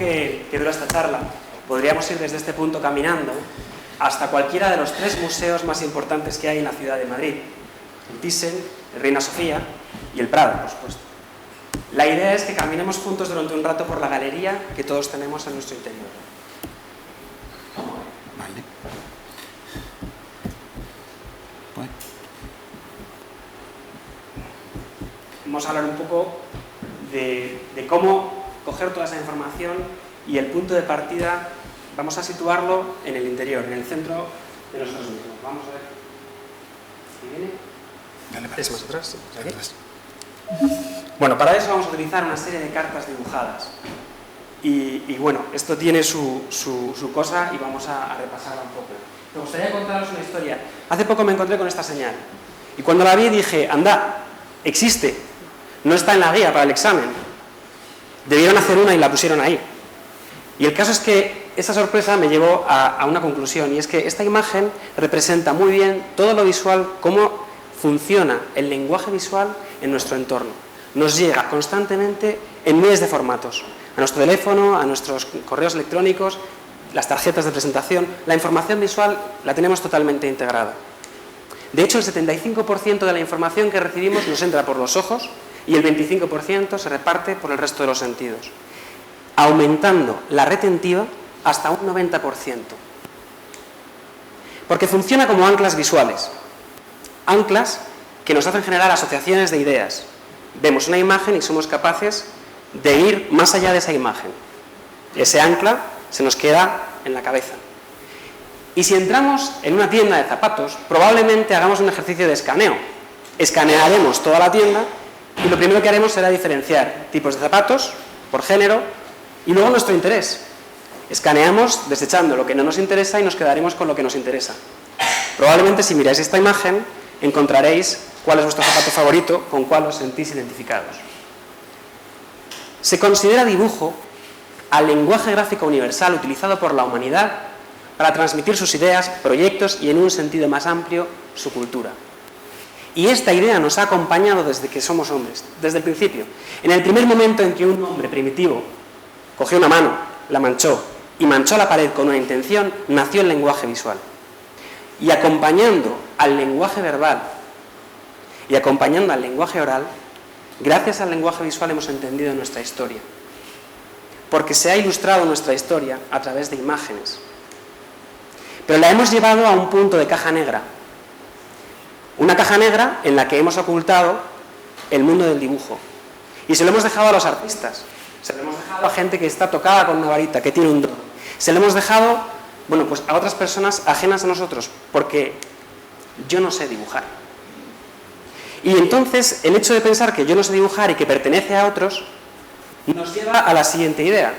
que dura esta charla, podríamos ir desde este punto caminando hasta cualquiera de los 3 museos más importantes que hay en la ciudad de Madrid: el Thyssen, el Reina Sofía y el Prado, por supuesto. La idea es que caminemos juntos durante un rato por la galería que todos tenemos en nuestro interior. Vale. Bueno. Vamos a hablar un poco de cómo coger toda esa información, y el punto de partida vamos a situarlo en el interior, en el centro de nosotros mismos. Vamos a ver si viene. Dale, ¿Es más atrás? Bueno, para eso vamos a utilizar una serie de cartas dibujadas. Y bueno, esto tiene su cosa y vamos a repasarla un poco. Me gustaría contaros una historia. Hace poco me encontré con esta señal y cuando la vi dije, anda, existe, no está en la guía para el examen. Debieron hacer una y la pusieron ahí. Y el caso es que esa sorpresa me llevó a una conclusión, y es que esta imagen representa muy bien todo lo visual, cómo funciona el lenguaje visual en nuestro entorno. Nos llega constantemente en miles de formatos, a nuestro teléfono, a nuestros correos electrónicos, las tarjetas de presentación. La información visual la tenemos totalmente integrada. De hecho, el 75% de la información que recibimos nos entra por los ojos y el 25% se reparte por el resto de los sentidos, aumentando la retentiva hasta un 90%. Porque funciona como anclas visuales. Anclas que nos hacen generar asociaciones de ideas. Vemos una imagen y somos capaces de ir más allá de esa imagen. Ese ancla se nos queda en la cabeza. Y si entramos en una tienda de zapatos, probablemente hagamos un ejercicio de escaneo. Escanearemos toda la tienda y lo primero que haremos será diferenciar tipos de zapatos por género y luego nuestro interés. Escaneamos desechando lo que no nos interesa y nos quedaremos con lo que nos interesa. Probablemente, si miráis esta imagen, encontraréis cuál es vuestro zapato favorito, con cuál os sentís identificados. Se considera dibujo al lenguaje gráfico universal utilizado por la humanidad para transmitir sus ideas, proyectos y, en un sentido más amplio, su cultura. Y esta idea nos ha acompañado desde que somos hombres, desde el principio. En el primer momento en que un hombre primitivo cogió una mano, la manchó y manchó la pared con una intención, nació el lenguaje visual. Y acompañando al lenguaje verbal y acompañando al lenguaje oral, gracias al lenguaje visual hemos entendido nuestra historia. Porque se ha ilustrado nuestra historia a través de imágenes. Pero la hemos llevado a un punto de caja negra. Una caja negra en la que hemos ocultado el mundo del dibujo. Y se lo hemos dejado a los artistas. Se lo hemos dejado a gente que está tocada con una varita, que tiene un don. Se lo hemos dejado, bueno, pues a otras personas ajenas a nosotros, porque yo no sé dibujar. Y entonces el hecho de pensar que yo no sé dibujar y que pertenece a otros nos lleva a la siguiente idea.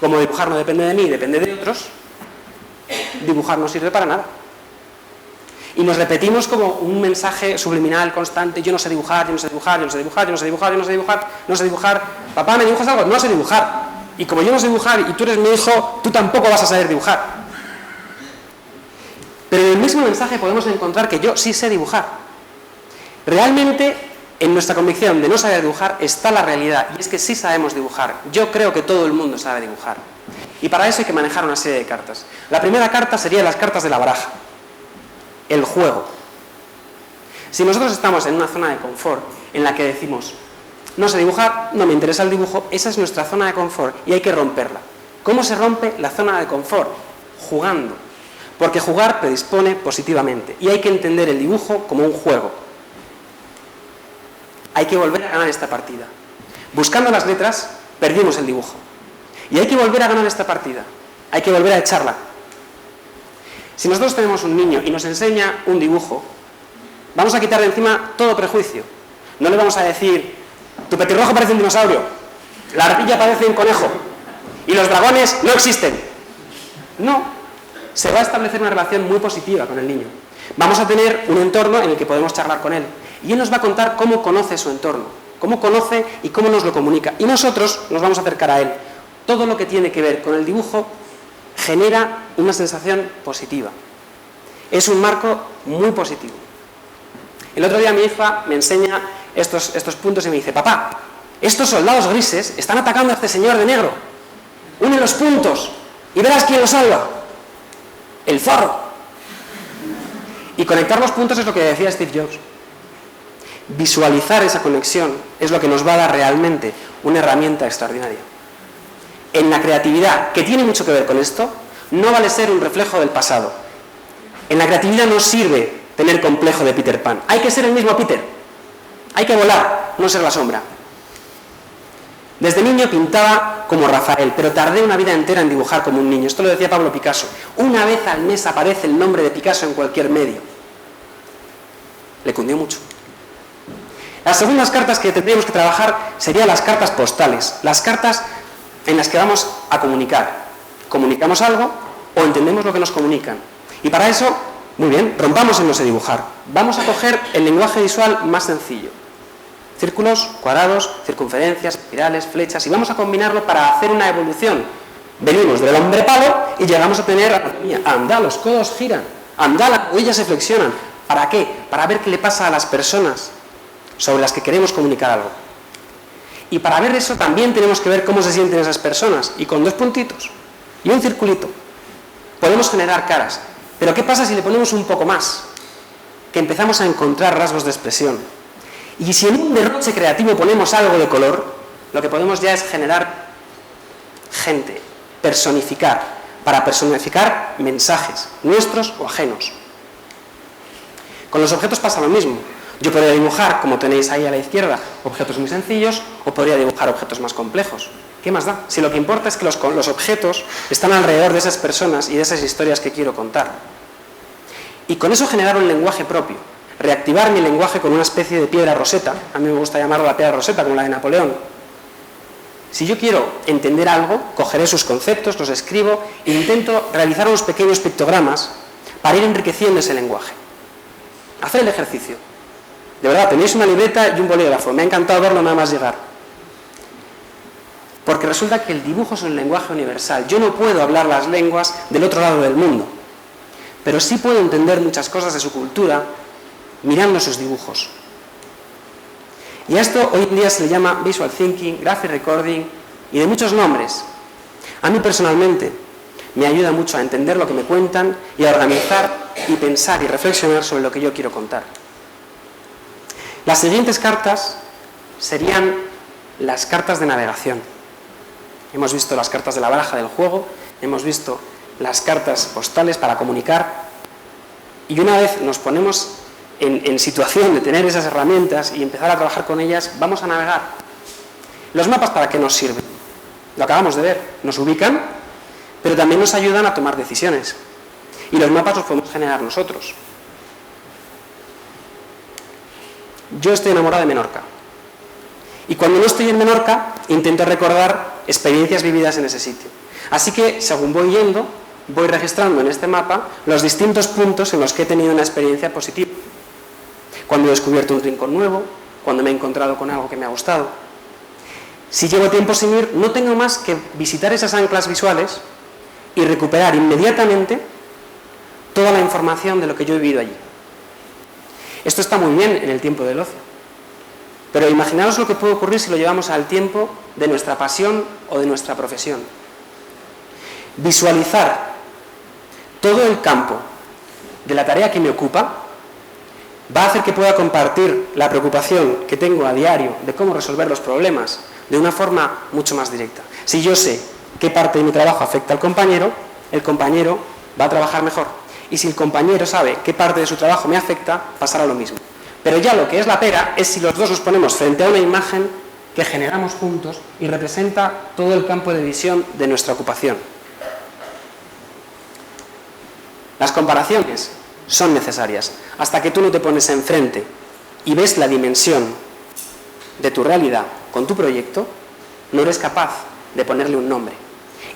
Como dibujar no depende de mí, depende de otros, dibujar no sirve para nada. Y nos repetimos como un mensaje subliminal constante: yo no sé dibujar, yo no sé dibujar, yo no sé dibujar, yo no sé dibujar, yo no sé dibujar, no sé dibujar. Papá, ¿me dibujas algo? No sé dibujar. Y como yo no sé dibujar y tú eres mi hijo, tú tampoco vas a saber dibujar. Pero en el mismo mensaje podemos encontrar que yo sí sé dibujar. Realmente, en nuestra convicción de no saber dibujar está la realidad, y es que sí sabemos dibujar. Yo creo que todo el mundo sabe dibujar. Y para eso hay que manejar una serie de cartas. La primera carta sería las cartas de la baraja. El juego. Si nosotros estamos en una zona de confort en la que decimos, no sé dibujar, no me interesa el dibujo, esa es nuestra zona de confort y hay que romperla. ¿Cómo se rompe la zona de confort? Jugando. Porque jugar predispone positivamente y hay que entender el dibujo como un juego. Hay que volver a ganar esta partida. Buscando las letras, perdimos el dibujo. Y hay que volver a ganar esta partida. Hay que volver a echarla. Si nosotros tenemos un niño y nos enseña un dibujo, vamos a quitar de encima todo prejuicio. No le vamos a decir, tu petirrojo parece un dinosaurio, la ardilla parece un conejo y los dragones no existen. No, se va a establecer una relación muy positiva con el niño. Vamos a tener un entorno en el que podemos charlar con él y él nos va a contar cómo conoce su entorno, cómo conoce y cómo nos lo comunica. Y nosotros nos vamos a acercar a él. Todo lo que tiene que ver con el dibujo genera una sensación positiva. Es un marco muy positivo. El otro día mi hija me enseña estos puntos y me dice, papá, estos soldados grises están atacando a este señor de negro. Une los puntos y verás quién lo salva. El zorro. Y conectar los puntos es lo que decía Steve Jobs. Visualizar esa conexión es lo que nos va a dar realmente una herramienta extraordinaria. En la creatividad, que tiene mucho que ver con esto, no vale ser un reflejo del pasado. En la creatividad no sirve tener complejo de Peter Pan. Hay que ser el mismo Peter. Hay que volar, no ser la sombra. Desde niño pintaba como Rafael, pero tardé una vida entera en dibujar como un niño. Esto lo decía Pablo Picasso. Una vez al mes aparece el nombre de Picasso en cualquier medio. Le cundió mucho. Las segundas cartas que tendríamos que trabajar serían las cartas postales, las cartas en las que vamos a comunicar. Comunicamos algo o entendemos lo que nos comunican. Y para eso, muy bien, rompamos en no sé dibujar. Vamos a coger el lenguaje visual más sencillo. Círculos, cuadrados, circunferencias, espirales, flechas, y vamos a combinarlo para hacer una evolución. Venimos del hombre palo y llegamos a tener anatomía. Anda, los codos giran. Anda, las rodillas se flexionan. ¿Para qué? Para ver qué le pasa a las personas sobre las que queremos comunicar algo. Y para ver eso también tenemos que ver cómo se sienten esas personas. Y con 2 puntitos y un circulito podemos generar caras. Pero ¿qué pasa si le ponemos un poco más? Que empezamos a encontrar rasgos de expresión. Y si en un derroche creativo ponemos algo de color, lo que podemos ya es generar gente, personificar, para personificar mensajes, nuestros o ajenos. Con los objetos pasa lo mismo. Yo podría dibujar, como tenéis ahí a la izquierda, objetos muy sencillos, o podría dibujar objetos más complejos. ¿Qué más da? Si lo que importa es que los objetos están alrededor de esas personas y de esas historias que quiero contar. Y con eso generar un lenguaje propio. Reactivar mi lenguaje con una especie de piedra roseta. A mí me gusta llamarlo la piedra roseta, como la de Napoleón. Si yo quiero entender algo, cogeré sus conceptos, los escribo e intento realizar unos pequeños pictogramas para ir enriqueciendo ese lenguaje. Hacer el ejercicio. De verdad, tenéis una libreta y un bolígrafo. Me ha encantado verlo nada más llegar. Porque resulta que el dibujo es un lenguaje universal. Yo no puedo hablar las lenguas del otro lado del mundo, pero sí puedo entender muchas cosas de su cultura mirando sus dibujos. Y a esto hoy en día se le llama visual thinking, graphic recording y de muchos nombres. A mí personalmente me ayuda mucho a entender lo que me cuentan y a organizar y pensar y reflexionar sobre lo que yo quiero contar. Las siguientes cartas serían las cartas de navegación. Hemos visto las cartas de la baraja del juego, hemos visto las cartas postales para comunicar, y una vez nos ponemos en situación de tener esas herramientas y empezar a trabajar con ellas, vamos a navegar. ¿Los mapas para qué nos sirven? Lo acabamos de ver, nos ubican, pero también nos ayudan a tomar decisiones. Y los mapas los podemos generar nosotros. Yo estoy enamorado de Menorca. Y cuando no estoy en Menorca, intento recordar experiencias vividas en ese sitio. Así que, según voy yendo, voy registrando en este mapa los distintos puntos en los que he tenido una experiencia positiva. Cuando he descubierto un rincón nuevo, cuando me he encontrado con algo que me ha gustado. Si llevo tiempo sin ir, no tengo más que visitar esas anclas visuales y recuperar inmediatamente toda la información de lo que yo he vivido allí. Esto está muy bien en el tiempo del ocio. Pero imaginaos lo que puede ocurrir si lo llevamos al tiempo de nuestra pasión o de nuestra profesión. Visualizar todo el campo de la tarea que me ocupa va a hacer que pueda compartir la preocupación que tengo a diario de cómo resolver los problemas de una forma mucho más directa. Si yo sé qué parte de mi trabajo afecta al compañero, el compañero va a trabajar mejor. Y si el compañero sabe qué parte de su trabajo me afecta, pasará lo mismo. Pero ya lo que es la pera es si los dos nos ponemos frente a una imagen que generamos juntos y representa todo el campo de visión de nuestra ocupación. Las comparaciones son necesarias. Hasta que tú no te pones enfrente y ves la dimensión de tu realidad con tu proyecto, no eres capaz de ponerle un nombre.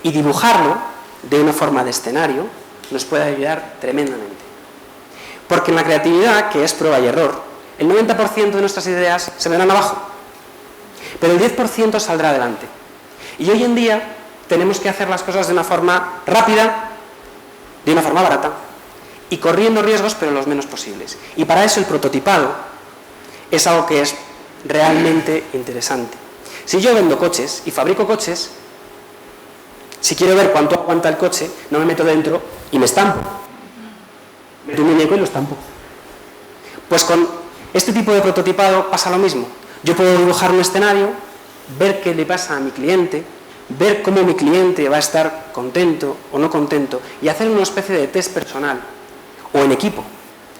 Y dibujarlo de una forma de escenario nos puede ayudar tremendamente. Porque en la creatividad, que es prueba y error, el 90% de nuestras ideas se vendrán abajo, pero el 10% saldrá adelante. Y hoy en día tenemos que hacer las cosas de una forma rápida, de una forma barata, y corriendo riesgos, pero los menos posibles. Y para eso el prototipado es algo que es realmente interesante. Si yo vendo coches y fabrico coches, Si quiero ver cuánto aguanta el coche, no me meto dentro y me estampo. Meto un muñeco y lo estampo. Pues con este tipo de prototipado pasa lo mismo. Yo puedo dibujar un escenario, ver qué le pasa a mi cliente, ver cómo mi cliente va a estar contento o no contento y hacer una especie de test personal o en equipo,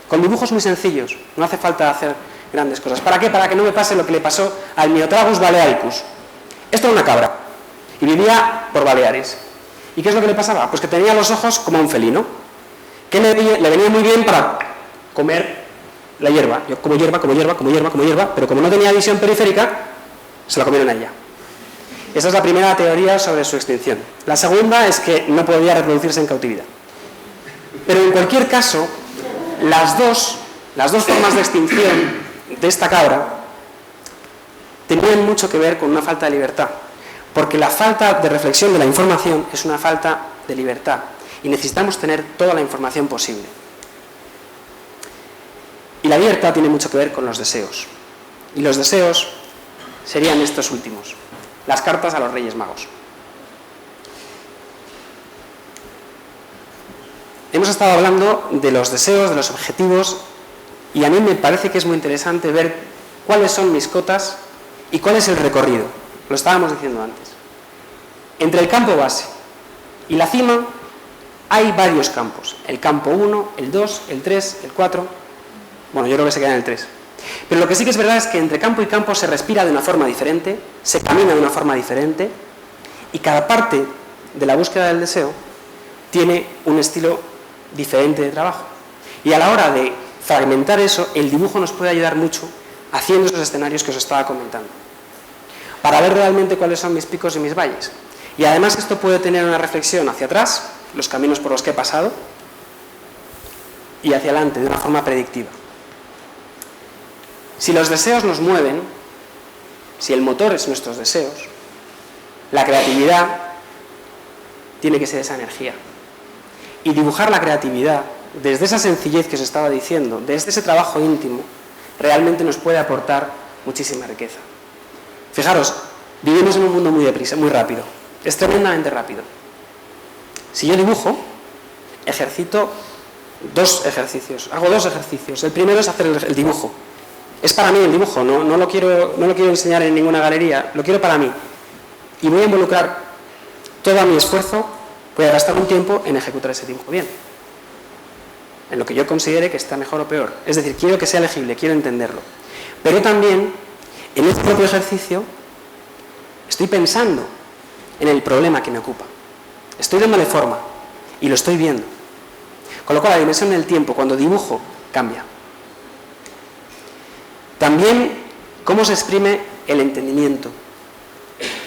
con dibujos muy sencillos. No hace falta hacer grandes cosas. ¿Para qué? Para que no me pase lo que le pasó al Myotragus balearicus. Esto era una cabra y vivía por Baleares. ¿Y qué es lo que le pasaba? Pues que tenía los ojos como un felino, que le venía muy bien para comer la hierba. Yo como hierba, pero como no tenía visión periférica, se la comieron a ella. Esa es la primera teoría sobre su extinción. La segunda es que no podía reproducirse en cautividad. Pero en cualquier caso, las dos formas de extinción de esta cabra tenían mucho que ver con una falta de libertad, porque la falta de reflexión de la información es una falta de libertad y necesitamos tener toda la información posible. Y la libertad tiene mucho que ver con los deseos, y los deseos serían estos últimos: las cartas a los Reyes Magos. Hemos estado hablando de los deseos, de los objetivos, y a mí me parece que es muy interesante ver cuáles son mis cotas y cuál es el recorrido. Lo estábamos diciendo antes. Entre el campo base y la cima hay varios campos. El campo 1, el 2, el 3, el 4. Bueno, yo creo que se queda en el 3. Pero lo que sí que es verdad es que entre campo y campo se respira de una forma diferente, se camina de una forma diferente, y cada parte de la búsqueda del deseo tiene un estilo diferente de trabajo. Y a la hora de fragmentar eso, el dibujo nos puede ayudar mucho haciendo esos escenarios que os estaba comentando, para ver realmente cuáles son mis picos y mis valles. Y además esto puede tener una reflexión hacia atrás, los caminos por los que he pasado, y hacia adelante, de una forma predictiva. Si los deseos nos mueven, si el motor es nuestros deseos, la creatividad tiene que ser esa energía. Y dibujar la creatividad, desde esa sencillez que os estaba diciendo, desde ese trabajo íntimo, realmente nos puede aportar muchísima riqueza. Fijaros, vivimos en un mundo muy deprisa, muy rápido, es tremendamente rápido. Si yo dibujo, ejercito dos ejercicios, hago dos ejercicios. El primero es hacer el dibujo. Es para mí el dibujo, no lo quiero enseñar en ninguna galería, lo quiero para mí. Y voy a involucrar todo mi esfuerzo, voy a gastar un tiempo en ejecutar ese dibujo bien, en lo que yo considere que está mejor o peor. Es decir, quiero que sea legible, quiero entenderlo. Pero también, en este propio ejercicio, estoy pensando en el problema que me ocupa. Estoy dándole forma y lo estoy viendo. Con lo cual, la dimensión del tiempo, cuando dibujo, cambia. También, cómo se exprime el entendimiento,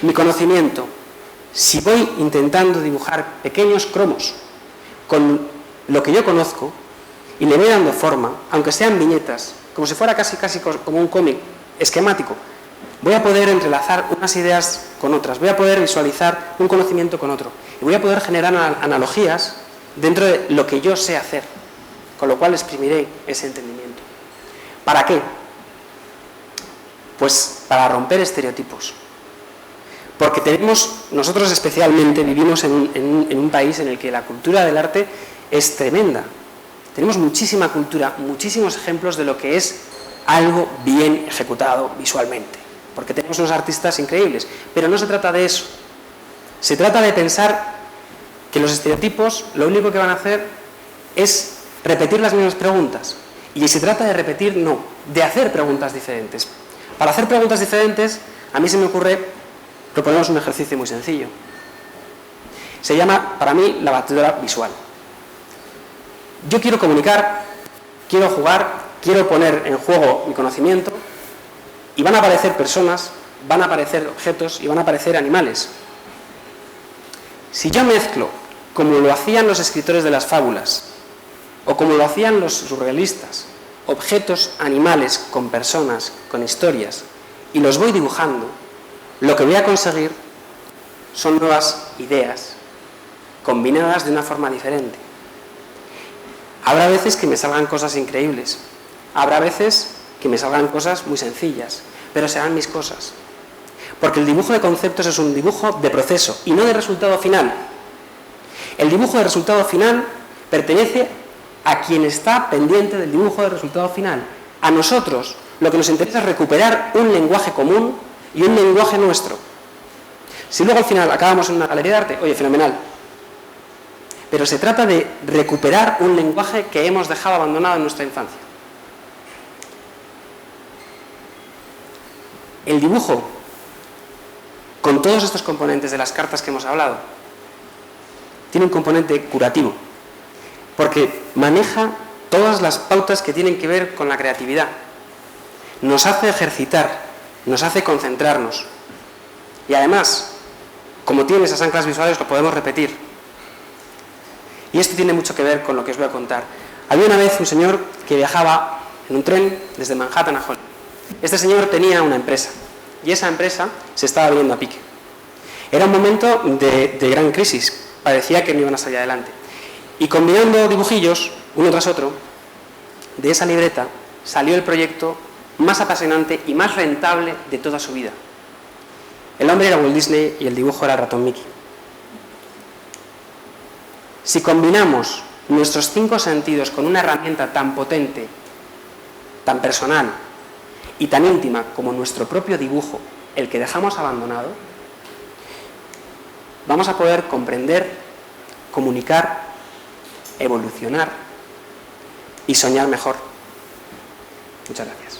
mi conocimiento. Si voy intentando dibujar pequeños cromos con lo que yo conozco y le voy dando forma, aunque sean viñetas, como si fuera casi como un cómic esquemático, voy a poder entrelazar unas ideas con otras, voy a poder visualizar un conocimiento con otro y voy a poder generar analogías dentro de lo que yo sé hacer, con lo cual exprimiré ese entendimiento. ¿Para qué? Pues para romper estereotipos. Porque nosotros especialmente vivimos en un país en el que la cultura del arte es tremenda. Tenemos muchísima cultura, muchísimos ejemplos de lo que es algo bien ejecutado visualmente. Porque tenemos unos artistas increíbles. Pero no se trata de eso. Se trata de pensar que los estereotipos lo único que van a hacer es repetir las mismas preguntas. Y se trata de repetir, no, de hacer preguntas diferentes. Para hacer preguntas diferentes, a mí se me ocurre proponemos un ejercicio muy sencillo. Se llama, para mí, la batidora visual. Yo quiero comunicar, quiero jugar, quiero poner en juego mi conocimiento y van a aparecer personas, van a aparecer objetos y van a aparecer animales. Si yo mezclo, como lo hacían los escritores de las fábulas o como lo hacían los surrealistas, objetos, animales con personas, con historias, y los voy dibujando, lo que voy a conseguir son nuevas ideas, combinadas de una forma diferente. Habrá veces que me salgan cosas increíbles, habrá veces que me salgan cosas muy sencillas, pero serán mis cosas. Porque el dibujo de conceptos es un dibujo de proceso y no de resultado final. El dibujo de resultado final pertenece a quien está pendiente del dibujo de resultado final. A nosotros lo que nos interesa es recuperar un lenguaje común y un lenguaje nuestro. Si luego al final acabamos en una galería de arte, oye, fenomenal. Pero se trata de recuperar un lenguaje que hemos dejado abandonado en nuestra infancia. El dibujo, con todos estos componentes de las cartas que hemos hablado, tiene un componente curativo, porque maneja todas las pautas que tienen que ver con la creatividad. Nos hace ejercitar, nos hace concentrarnos. Y además, como tiene esas anclas visuales, lo podemos repetir. Y esto tiene mucho que ver con lo que os voy a contar. Había una vez un señor que viajaba en un tren desde Manhattan a Hollywood. Este señor tenía una empresa y esa empresa se estaba viniendo a pique. Era un momento de gran crisis, parecía que no iban a salir adelante. Y combinando dibujillos, uno tras otro, de esa libreta salió el proyecto más apasionante y más rentable de toda su vida. El hombre era Walt Disney y el dibujo era el ratón Mickey. Si combinamos nuestros 5 sentidos con una herramienta tan potente, tan personal y tan íntima como nuestro propio dibujo, el que dejamos abandonado, vamos a poder comprender, comunicar, evolucionar y soñar mejor. Muchas gracias.